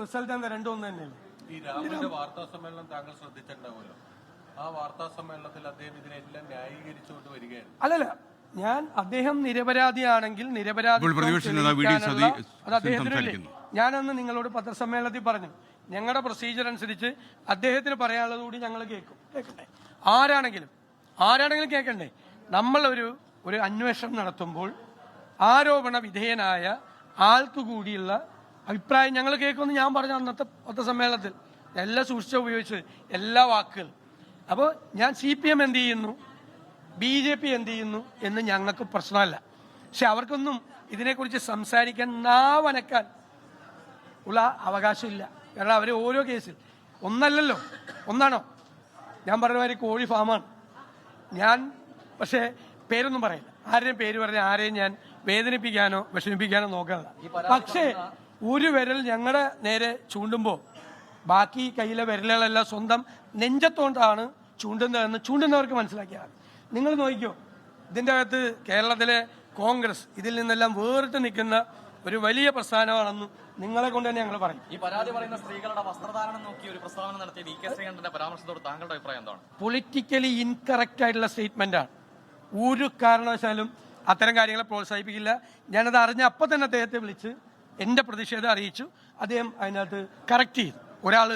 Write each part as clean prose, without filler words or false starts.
Result എന്താ രണ്ടും ഒന്ന് തന്നെയല്ലേ. ഈ രാഹുലിന്റെ വാർത്താ സമ്മേളനം താങ്കൾ ശ്രദ്ധിച്ചിട്ടുണ്ടാവുമല്ലോ. ആ വാർത്താ സമ്മേളനത്തിൽ അദ്ദേഹം ഇതിനെല്ലാം ന്യായീകരിച്ചുകൊണ്ട് വരികയായിരുന്നു. അല്ലല്ല, അദ്ദേഹം നിരപരാധിയാണെങ്കിൽ നിരപരാധി അത് അദ്ദേഹത്തിനല്ലേ. ഞാനന്ന് നിങ്ങളോട് പത്രസമ്മേളനത്തിൽ പറഞ്ഞു, ഞങ്ങളുടെ പ്രൊസീജിയർ അനുസരിച്ച് അദ്ദേഹത്തിന് പറയാനുള്ളത് കൂടി ഞങ്ങൾ കേൾക്കണ്ടേ. ആരാണെങ്കിലും കേൾക്കണ്ടേ. നമ്മൾ ഒരു അന്വേഷണം നടത്തുമ്പോൾ ആരോപണ വിധേയനായ ആൾക്ക് കൂടിയുള്ള അഭിപ്രായം ഞങ്ങൾ കേൾക്കുമെന്ന് ഞാൻ പറഞ്ഞു അന്നത്തെ പത്രസമ്മേളനത്തിൽ. എല്ലാം സൂക്ഷിച്ച ഉപയോഗിച്ച് എല്ലാ വാക്കുകൾ. അപ്പോൾ ഞാൻ CPM എന്ത് ചെയ്യുന്നു, BJP എന്ത് ചെയ്യുന്നു എന്ന് ഞങ്ങൾക്ക് പ്രശ്നമല്ല. പക്ഷെ അവർക്കൊന്നും ഇതിനെക്കുറിച്ച് സംസാരിക്കാൻ നാവനക്കാൻ ഉള്ള അവകാശമില്ല. കാരണം അവർ ഓരോ കേസിൽ ഒന്നല്ലല്ലോ, ഒന്നാണോ? ഞാൻ പറഞ്ഞ മാതിരി കോഴി ഫാമാണ് ഞാൻ. പക്ഷേ പേരൊന്നും പറയില്ല. ആരുടെയും പേര് പറഞ്ഞ ആരെയും ഞാൻ വേദനിപ്പിക്കാനോ വിഷമിപ്പിക്കാനോ നോക്കാനില്ല. പക്ഷേ ഒരു വിരൽ ഞങ്ങളുടെ നേരെ ചൂണ്ടുമ്പോൾ ബാക്കി കയ്യിലെ വിരലുകളെല്ലാം സ്വന്തം നെഞ്ചത്തോണ്ടാണ് ചൂണ്ടുന്നതെന്ന് ചൂണ്ടുന്നവർക്ക് മനസ്സിലാക്കിയാൽ നിങ്ങൾ നോക്കിക്കോ. ഇതിൻ്റെ അകത്ത് കേരളത്തിലെ കോൺഗ്രസ് ഇതിൽ നിന്നെല്ലാം വേറിട്ട് നിൽക്കുന്ന ഒരു വലിയ പ്രസ്ഥാനമാണെന്ന് നിങ്ങളെ കൊണ്ട് തന്നെ ഞങ്ങൾ പറയും. ഈ പരാതി പറയുന്ന സ്ത്രീകളുടെ വസ്ത്രധാരണം നോക്കി ഒരു പ്രസ്താവന നടത്തിയ VK ശ്രീകണ്ഠന്റെ പരാമർശത്തോട് താങ്കളുടെ അഭിപ്രായം എന്താണ്? പൊളിറ്റിക്കലി ഇൻകറക്റ്റ് ആയിട്ടുള്ള സ്റ്റേറ്റ്മെന്റാണ്. ഒരു കാരണവശാലും അത്തരം കാര്യങ്ങളെ പ്രോത്സാഹിപ്പിക്കില്ല. ഞാനത് അറിഞ്ഞ അപ്പം തന്നെ അദ്ദേഹത്തെ വിളിച്ച് എൻ്റെ പ്രതിഷേധം അറിയിച്ചു. അദ്ദേഹം അതിനകത്ത് കറക്റ്റ് ചെയ്തു. ഒരാൾ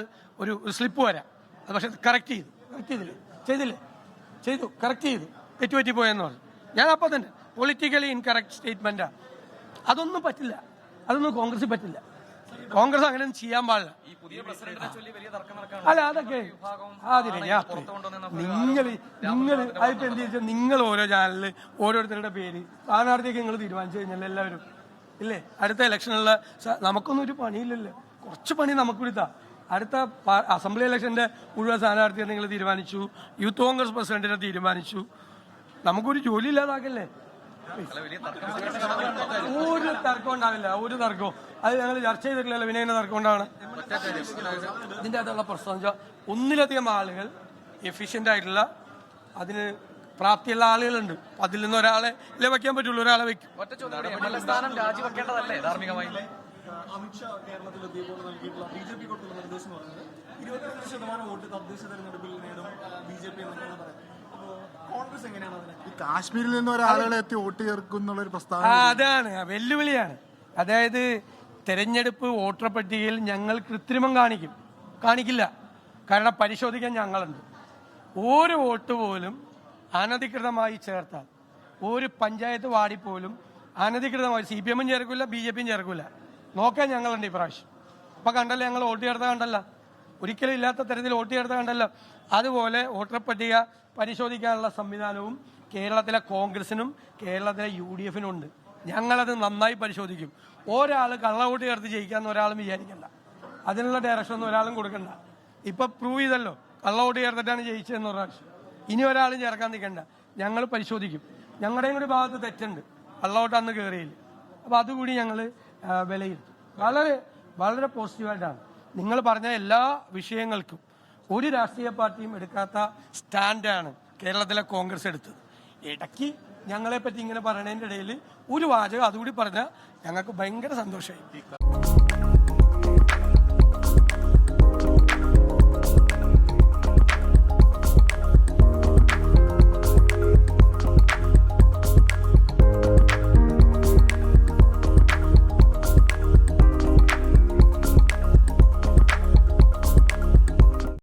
ഒരു സ്ലിപ്പ് വരാം, അത് പക്ഷെ കറക്റ്റ് ചെയ്തു കറക്റ്റ് ചെയ്തു തെറ്റുപറ്റിപ്പോയെന്ന് പറഞ്ഞു. ഞാൻ അപ്പം തന്നെ പൊളിറ്റിക്കലി ഇൻകറക്റ്റ് സ്റ്റേറ്റ്മെന്റാണ്. അതൊന്നും പറ്റില്ല, അതൊന്നും കോൺഗ്രസിൽ പറ്റില്ല. കോൺഗ്രസ് അങ്ങനെ ചെയ്യാൻ പാടില്ല. അല്ല, അതൊക്കെ നിങ്ങൾ അതിപ്പോ എന്ത് വെച്ചാൽ നിങ്ങൾ ഓരോ ചാനലില് ഓരോരുത്തരുടെ പേര് സ്ഥാനാർത്ഥിയൊക്കെ നിങ്ങൾ തീരുമാനിച്ചു കഴിഞ്ഞാൽ എല്ലാവരും ഇല്ലേ, അടുത്ത ഇലക്ഷനുള്ള നമുക്കൊന്നും ഒരു പണിയില്ലല്ലോ. കുറച്ച് പണി നമുക്ക് കൊടുത്താ. അടുത്ത അസംബ്ലി ഇലക്ഷന്റെ മുഴുവൻ സ്ഥാനാർത്ഥിയെ നിങ്ങൾ തീരുമാനിച്ചു, യൂത്ത് കോൺഗ്രസ് പ്രസിഡന്റിനെ തീരുമാനിച്ചു. നമുക്കൊരു ജോലി ഇല്ലാതാക്കല്ലേ. ഒരു തർക്കം ഉണ്ടാവില്ല, ഒരു തർക്കവും. അത് ഞങ്ങൾ ചർച്ച ചെയ്തിട്ടില്ലല്ലോ. പിന്നെ എങ്ങനെ തർക്കം ഉണ്ടാവണം? ഇതിൻ്റെ അകത്തുള്ള പ്രശ്നം വെച്ചാൽ ഒന്നിലധികം ആളുകൾ എഫിഷ്യന്റ് ആയിട്ടുള്ള അതിന് പ്രാപ്തിയുള്ള ആളുകളുണ്ട്. അതിൽ നിന്ന് ഒരാളെ വെക്കാൻ പറ്റുള്ളൂ, ഒരാളെ വെക്കും. അമിത്ഷാ കേരളത്തിലെത്തിയപ്പോൾ നൽകിയിട്ടുള്ള BJP കൊടുത്തുള്ള നിർദ്ദേശം പറഞ്ഞത് 25% വോട്ട് തദ്ദേശ തെരഞ്ഞെടുപ്പിൽ നേടും BJP എന്നാണ് പറയുന്നത്. അപ്പോൾ കോൺഗ്രസ് എങ്ങനെയാണ് അതിനെ? ഈ കാശ്മീരിൽ നിന്ന് ഒരാളുകളെ എത്തി വോട്ട് ചേർക്കുന്നുള്ള ഒരു പ്രസ്താവന അതാണ് വെല്ലുവിളിയാണ്. അതായത് തെരഞ്ഞെടുപ്പ് വോട്ടർ പട്ടികയിൽ ഞങ്ങൾ കൃത്രിമം കാണിക്കില്ല. കാരണം പരിശോധിക്കാൻ ഞങ്ങളുണ്ട്. ഒരു വോട്ട് പോലും അനധികൃതമായി ചേർത്താൽ ഒരു പഞ്ചായത്ത് വാർഡിൽ പോലും അനധികൃതമായി CPM ചേർക്കില്ല, BJP ചേർക്കില്ല. നോക്കാൻ ഞങ്ങളുണ്ട് ഇപ്രാവശ്യം. അപ്പൊ കണ്ടല്ലോ, ഞങ്ങൾ വോട്ട് ചേർത്ത കണ്ടല്ലോ, ഒരിക്കലും ഇല്ലാത്ത തരത്തിൽ വോട്ട് ചേർത്ത കണ്ടല്ലോ. അതുപോലെ വോട്ടർ പട്ടിക പരിശോധിക്കാനുള്ള സംവിധാനവും കേരളത്തിലെ കോൺഗ്രസിനും കേരളത്തിലെ UDFനും ഉണ്ട്. ഞങ്ങളത് നന്നായി പരിശോധിക്കും. ഒരാൾ കള്ളവോട്ട് ചേർത്ത് ജയിക്കാന്ന് ഒരാളും വിചാരിക്കണ്ട. അതിനുള്ള ഡയറക്ഷൻ ഒന്നും ഒരാളും കൊടുക്കണ്ട. ഇപ്പൊ പ്രൂവ് ചെയ്തല്ലോ കള്ളവോട്ട് ചേർത്തിട്ടാണ് ജയിച്ചതെന്ന് പ്രാവശ്യം. ഇനി ഒരാളും ചേർക്കാൻ നിൽക്കണ്ട. ഞങ്ങൾ പരിശോധിക്കും. ഞങ്ങളുടെയും കൂടി ഭാഗത്ത് തെറ്റുണ്ട്, കള്ളവോട്ട് അന്ന് കയറിയില്ല. അപ്പൊ അതുകൂടി ഞങ്ങൾ വിലയിരുത്തും. വളരെ വളരെ പോസിറ്റീവായിട്ടാണ് നിങ്ങൾ പറഞ്ഞ എല്ലാ വിഷയങ്ങൾക്കും ഒരു രാഷ്ട്രീയ പാർട്ടിയും എടുക്കാത്ത സ്റ്റാൻഡാണ് കേരളത്തിലെ കോൺഗ്രസ് എടുത്തത്. ഇടയ്ക്ക് ഞങ്ങളെപ്പറ്റി ഇങ്ങനെ പറയുന്നതിൻ്റെ ഇടയിൽ ഒരു വാചകം അതുകൂടി പറഞ്ഞാൽ ഞങ്ങൾക്ക് ഭയങ്കര സന്തോഷമായി.